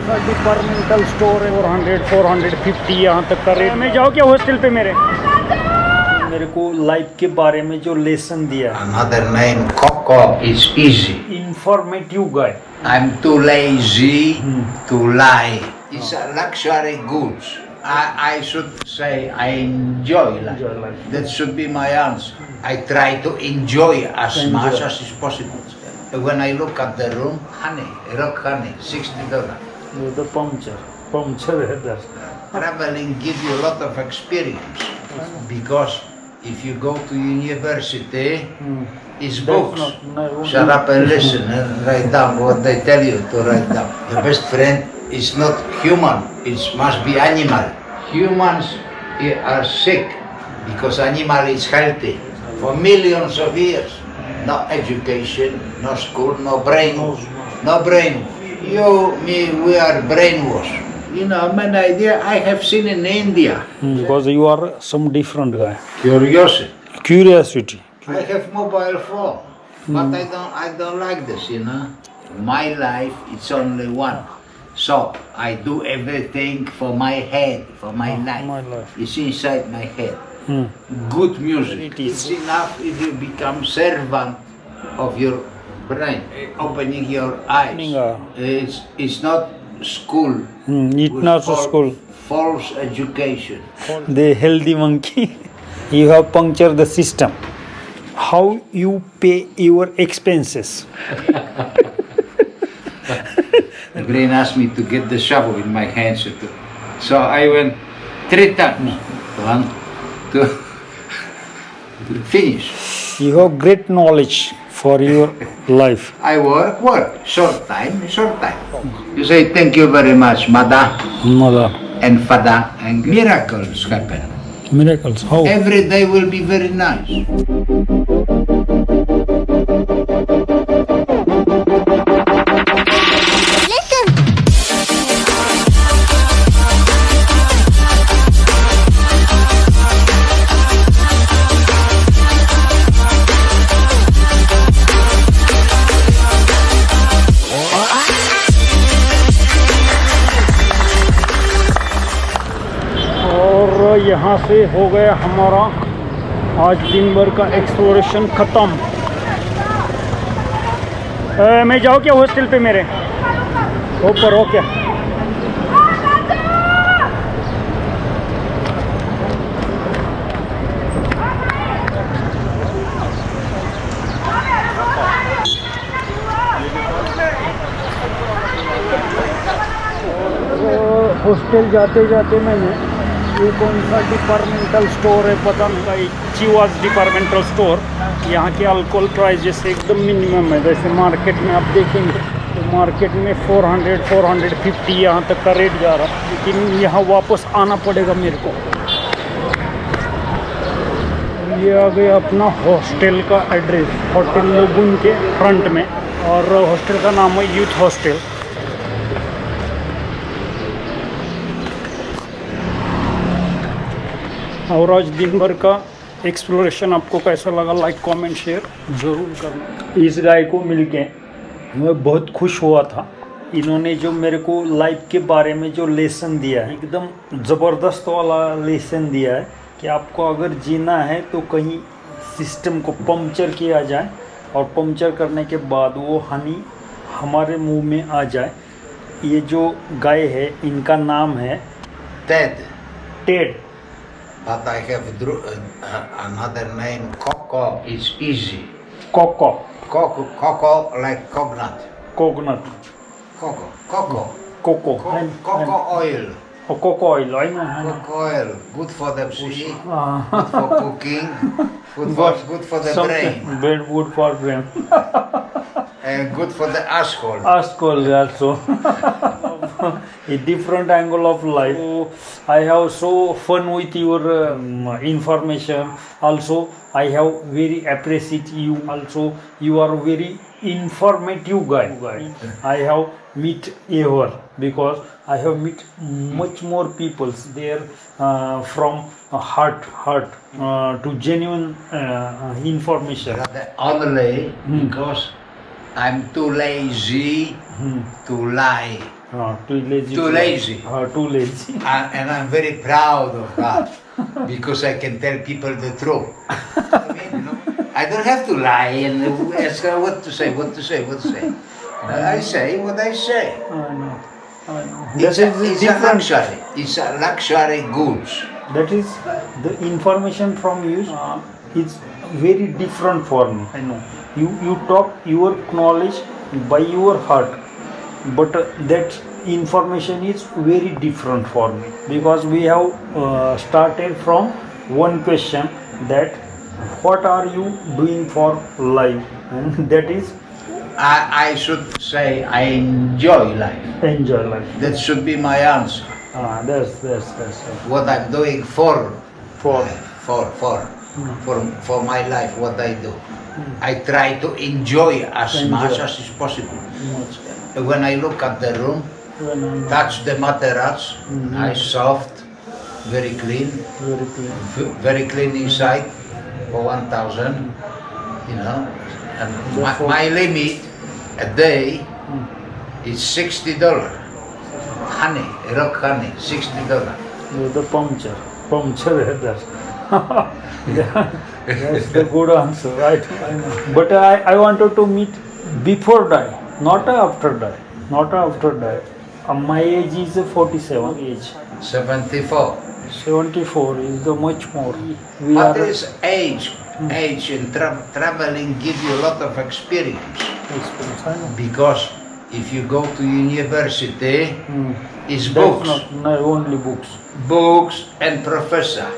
Another name, Coco, is easy. Informative guy I'm too lazy to lie. It's a luxury goods. I should say I enjoy life. That should be my answer. I try to enjoy as much as is possible. When I look at the room, honey, rock honey, $60. the puncture है इधर Traveling gives you a lot of experience because if you go to university, it's books. Shut up and listen and write down what they tell you to write down. Your best friend is not human, it must be animal. Humans are sick because animal is healthy for millions of years. No education, no school, no brainwash. No brainwash. You, me, we are brainwashed. You know, many idea I have seen in India. because you are some different guy Curiosity. I have mobile phone, but I don't like this. You know, my life it's only one, so I do everything for my head, for my life. my life. It's inside my head. Good music. It is. It's enough if you become servant of your brain, opening your eyes. It's not school. It's not a school. False education. The healthy monkey. You have punctured the system. How you pay your expenses? The brain asked me to get the shovel in my hands. So I went 3 times. 1, 2, finish. You have great knowledge for your life. I work, short time. You say thank you very much, mother Mother. and father, and miracles happen. Miracles. How? Every day will be very nice. और यहाँ से हो गया हमारा आज दिन भर का एक्सप्लोरेशन ख़त्म। मैं जाऊँ क्या हॉस्टल पे मेरे ऊपर हो क्या? हॉस्टल जाते जाते मैंने ये कौन सा डिपार्टमेंटल स्टोर है पता नहीं, चीवाज डिपार्टमेंटल स्टोर। यहाँ के अल्कोहल प्राइस जैसे एकदम मिनिमम है, जैसे मार्केट में आप देखेंगे तो मार्केट में 400-450 यहाँ तक का रेट जा रहा, लेकिन यहाँ वापस आना पड़ेगा मेरे को। ये आ गया अपना हॉस्टल का एड्रेस, होटल लोगुन के फ्रंट में, और हॉस्टल का नाम है यूथ हॉस्टल। और आज दिन भर का एक्सप्लोरेशन आपको कैसा लगा, लाइक कमेंट शेयर ज़रूर करना। इस गाय को मिलके मैं बहुत खुश हुआ था। इन्होंने जो मेरे को लाइफ के बारे में जो लेसन दिया है, एकदम ज़बरदस्त वाला लेसन दिया है कि आपको अगर जीना है तो कहीं सिस्टम को पंक्चर किया जाए, और पंक्चर करने के बाद वो हनी हमारे मुंह में आ जाए। ये जो गाय है इनका नाम है Ted. But I have another name, Coco is easy. Coco like coconut. Coconut. Coco oil. Coco oil, I know. Coco oil, good for the sushi, good for cooking, good for the brain. Very good for brain. And good for the asshole. Asshole also. A different angle of life. So, I have so fun with your information. Also, I have very appreciate you. Also, you are very informative guy. I have meet ever because I have met much more people there from heart to genuine information. Only because I'm too lazy to lie. Too lazy. Too lazy. Too lazy. And I'm very proud of that because I can tell people the truth. I mean, I don't have to lie and ask what to say. I say what I say. I know. It's a luxury. It's a luxury goods. That is the information from you. It's very different for me. I know. You talk your knowledge by your heart, but that information is very different for me because we have started from one question that what are you doing for life, and that is I should say I enjoy life. enjoy life. That should be my answer. That's What I'm doing for for my life, what I do. I try to enjoy as much as is possible. When I look at the room, touch the mattress, nice, soft, very clean, very clean inside for 1,000, And my limit a day is $60. Honey, rock honey, $60. The puncture headers. That's the good answer, right? I know. But I wanted to meet before die, not after die. My age is 47 age. 74. 74 is the much more. What is age? Age and traveling give you a lot of experience. I know. Because if you go to university, it's That's books. not only books. Books and professor.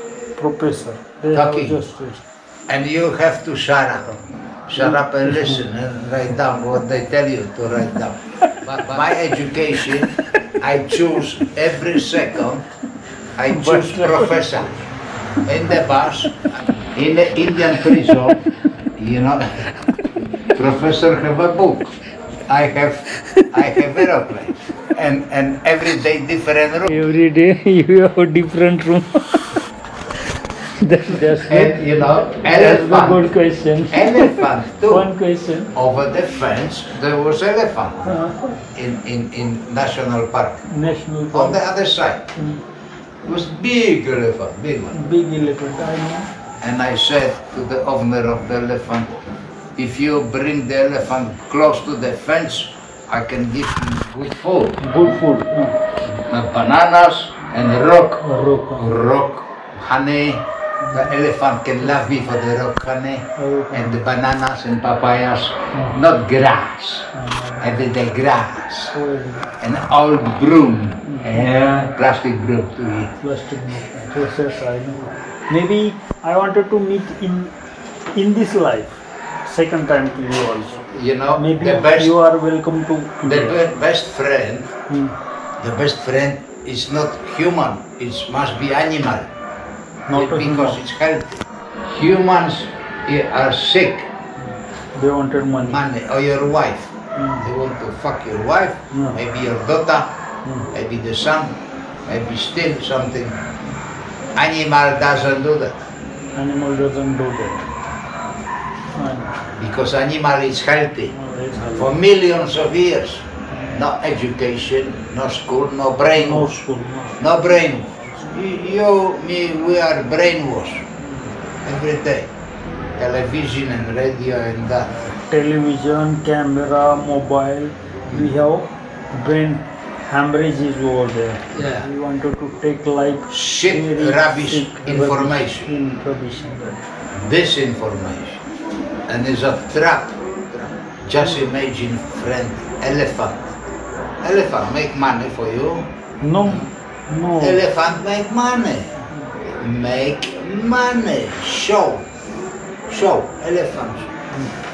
They Talking. have just And you have to shut up. Shut up and listen and write down what they tell you to write down. But my education, I choose every second, I choose professor. In the bus, in the Indian prison, professor have a book. I have aeroplane. And every day different room. every day you have a different room. That's And that's the good question. elephant too. One question. Over the fence there was elephant in National Park. National On the park. other side. It was big elephant, big one. Big elephant, I know. And I said to the owner of the elephant, if you bring the elephant close to the fence, I can give him good food. Good food. Bananas and rock. Rock. Honey. The elephant can love me for the rock honey and the bananas and papayas, not grass. Every day grass. And old broom, plastic broom to eat. Plastic. Yes, I know. Maybe I wanted to meet in this life. Second time to you also. Maybe the best, you are welcome to the best friend. The best friend is not human. It must be animal. Because it's healthy. Humans are sick. They wanted money. Or your wife. They want to fuck your wife, maybe your daughter, maybe the son, maybe steal something. Animal doesn't do that. Animal doesn't do that. Because animal is healthy for millions of years. No education, no school, no brainwash. No brainwash. You, me, we are brainwashed every day. Television and radio and that. Television, camera, mobile, we have brain hemorrhages over there. Yeah. We wanted to take like Shit, rubbish information. Disinformation. And it's a trap. Just imagine, friend, elephant. Elephant make money for you. No. Elephant make money. Make money. Show. Elephants.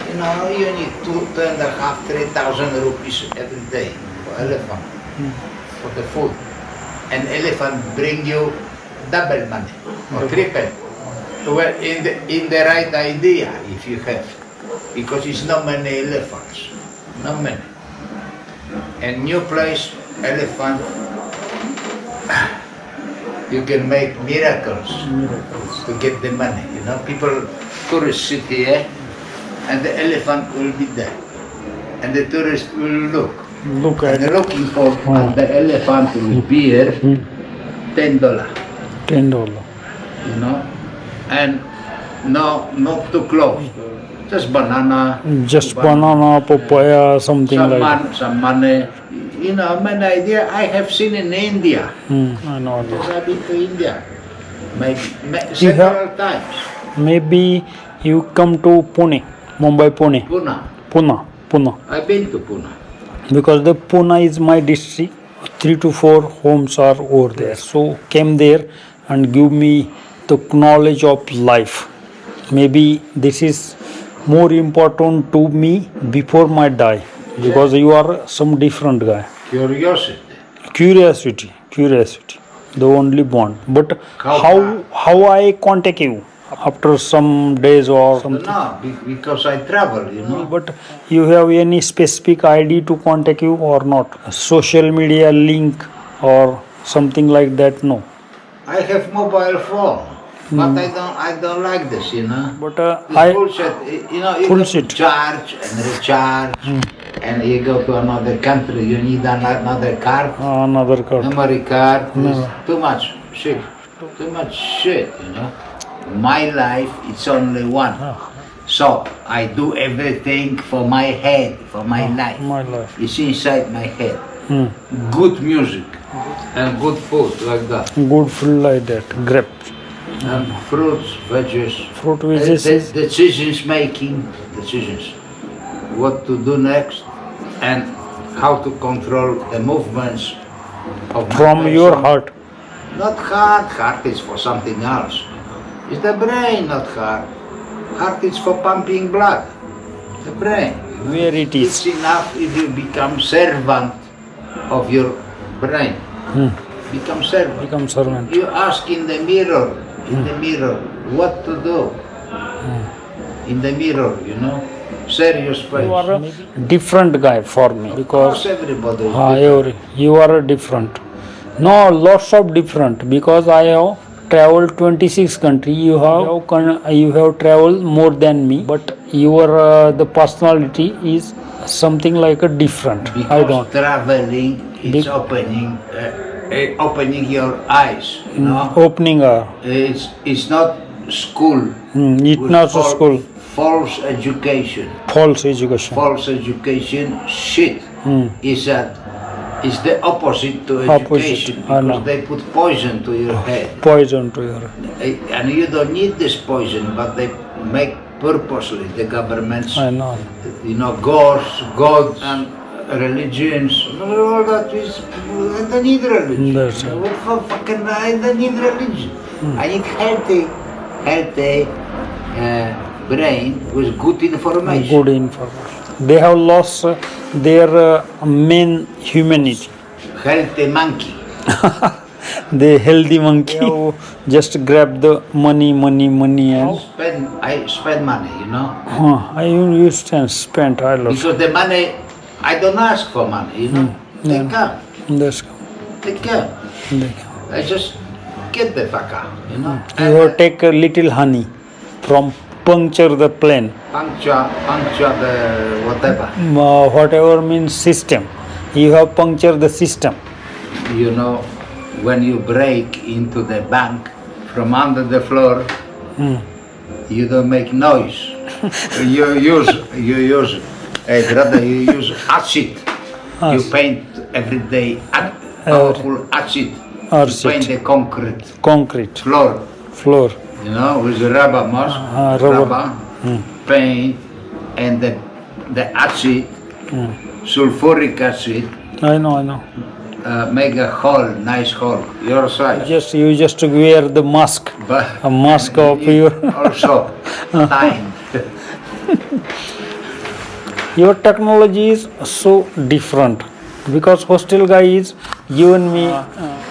You need 2,500, 3,000 rupees every day for elephant. For the food. And elephant bring you double money or triple. Well, in the right idea, if you have, because it's not many elephants, not many. And new place, elephant, you can make miracles to get the money. People, tourists sit here, and the elephant will be there, and the tourist will look. Look at And looking for the elephant with beer, $10. $10. You know, and no, not too close. Just banana. Just banana, papaya, something Some, like some money. You know, many idea I have seen in India. that. I know Because this. I've been to India, maybe You several times. Maybe you come to Pune, Mumbai, Pune, Pune. I've been to Pune. Because the Pune is my district. 3 to 4 homes are over there. So came there and give me the knowledge of life. Maybe this is more important to me before my die, because you are some different guy. Curiosity. Curiosity, the only bond. But how I contact you after some days or something? No, because I travel, you know. But you have any specific ID to contact you or not? A social media link or something like that? No. I have mobile phone, but I don't like this, you know. But It's bullshit. You know, you Bullshit. charge and recharge, and you go to another country, you need another card, another card. memory card. It's too much shit. Too much shit, you know. My life, it's only one. So I do everything for my head, for my life. My life. It's inside my head. Good music and good food like that. Good food like that. Grape. And fruits, veggies. Fruit veggies is Decisions making, decisions. What to do next and how to control the movements of my from your person. heart. Not heart. Heart is for something else. It's the brain, not heart. Heart is for pumping blood. The brain. Where it It's is. enough if you become servant of your brain. Become servant. Become servant. You ask in the mirror, what to do. In the mirror, you know, serious face. You are a different guy for me, Of because course everybody is different. you are a different. No, lots of different, because I have traveled 26 countries. You have traveled more than me, but your the personality is something like a different. I Because don't. traveling is opening your eyes, you know. Opening a It's not school. it's with not a school. False education. False education. False education shit is the opposite to Opposite, education, I know. because they put poison to your head. Poison to your. And you don't need this poison, but they make purposely, the governments, I know. you know, gods and religions, all that is, I don't need religion. That's it. What for fucking, I don't need religion. I need healthy brain with good information. Good information. They have lost their main humanity. Healthy monkey. The healthy monkey who just grab the money and I spend money, you know, I used and spent. I lost. because the money, I don't ask for money, you know. They come, That's they come. I just get the fuck out, you know. you have take a little honey from puncture the plane. Puncture the whatever. Whatever means system. You have puncture the system. You know, when you break into the bank from under the floor, you don't make noise. you use, hey brother, you use acid. You paint every day powerful acid. You paint the concrete floor. You know, with rubber mask, rubber, paint, and the acid, sulfuric acid, I know. make a hole, nice hole, your size. You just wear the mask. But A mask of your. also time. Your technology is so different, because hostel guy is given me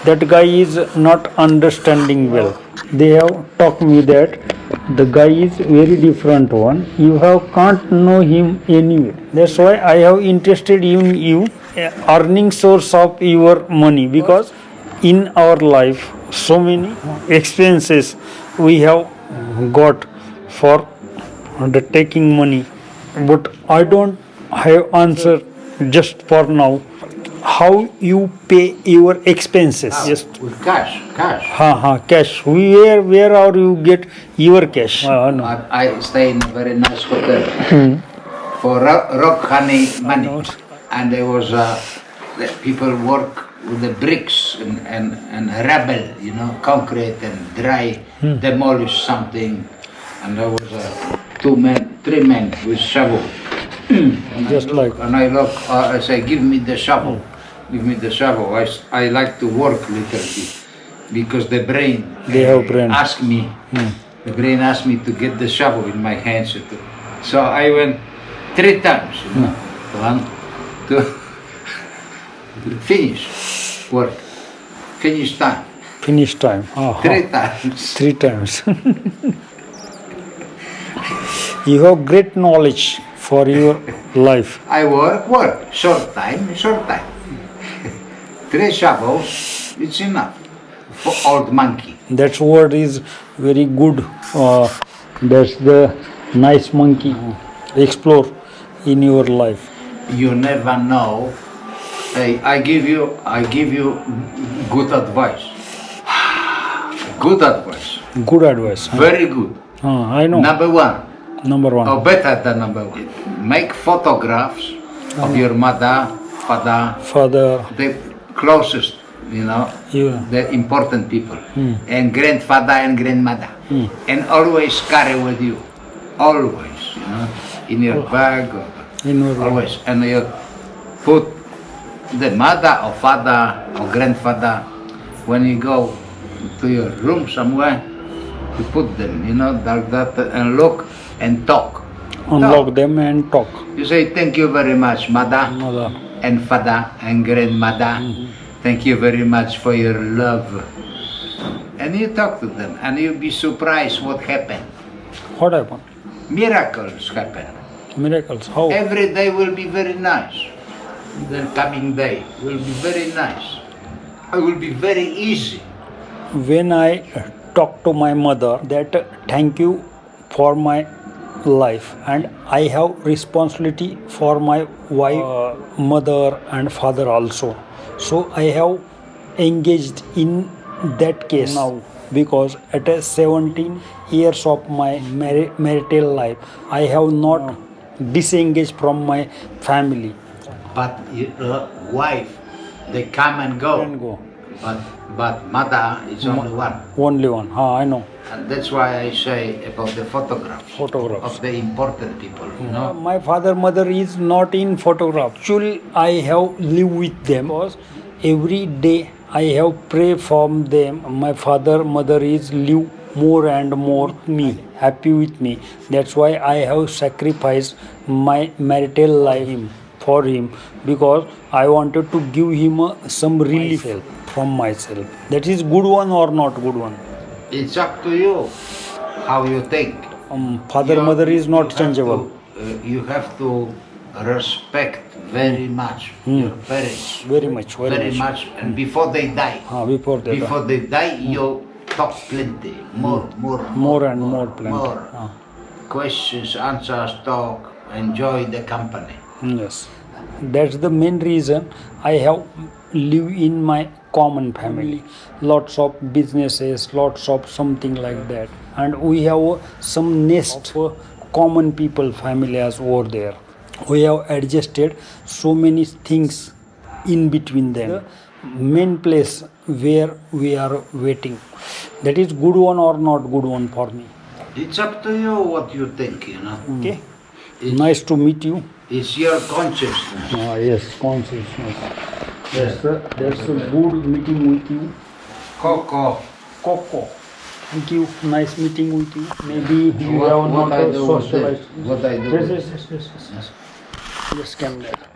that guy is not understanding well. They have taught me that the guy is very different one. You can't know him anywhere. That's why I have interested in you, earning source of your money, because in our life so many expenses we have got for the taking money, but I don't have answer just for now, how you pay your expenses? Just With cash. cash. Where are you get your cash? No. I stay in a very nice hotel for rock honey money, and there was the people work with the bricks and rubble, concrete and dry, demolish something, and there was three men with shovel. I look, I say, give me the shovel. Give me the shovel. I like to work little bit because the brain, ask me. The brain asked me to get the shovel in my hands. So I went 3 times. 1, 2, finish work. Finish time. 3 times. 3 times. You have great knowledge for your life. I work. Short time. 3 shovels, it's enough for old monkey. That word is very good. That's the nice monkey. Explore in your life. You never know. Hey, I give you good advice. Good advice. Good advice. Very good. I know. Number one. Or better than number 1. Make photographs of your mother, father, the closest, the important people, and grandfather and grandmother, and always carry with you, always, in your bag, always, and you put the mother or father or grandfather when you go to your room somewhere. You put them, like that, and look and talk. Unlock them and talk. You say, thank you very much, mother. And father and grandmother. Thank you very much for your love. And you talk to them, and you'll be surprised what happened. What happened? Miracles happen. Miracles? How? Every day will be very nice. The coming day will be very nice. It will be very easy. When I talk to my mother that thank you for my life, and I have responsibility for my wife, mother and father also. So I have engaged in that case now, because at 17 years of my marital life, I have not disengaged from my family. But wife, they come and go. But mother is only one. Only one. I know. And that's why I say about the photographs. Of the important people, My father, mother is not in photograph. Actually, I have lived with them because every day I have pray for them. My father, mother is live more and more with me, happy with me. That's why I have sacrificed my marital life for him, because I wanted to give him some relief from myself. That is good one or not good one? It's up to you how you think. Father, mother is not changeable. You have to respect very much your parents. Very much. And before they die. Before they die, you talk plenty. More questions, answers, talk. Enjoy the company. Yes. That's the main reason I have live in my common family. Lots of businesses, lots of something like that. And we have some nest of common people family as over there. We have adjusted so many things in between them. The main place where we are waiting. That is good one or not good one for me. It's up to you what you think, Okay. Nice to meet you. It's your consciousness. Yes, consciousness. That's a good meeting with you. Coco. Thank you. Nice meeting with you. Maybe you have not socialized. What I do? Yes. Just come there.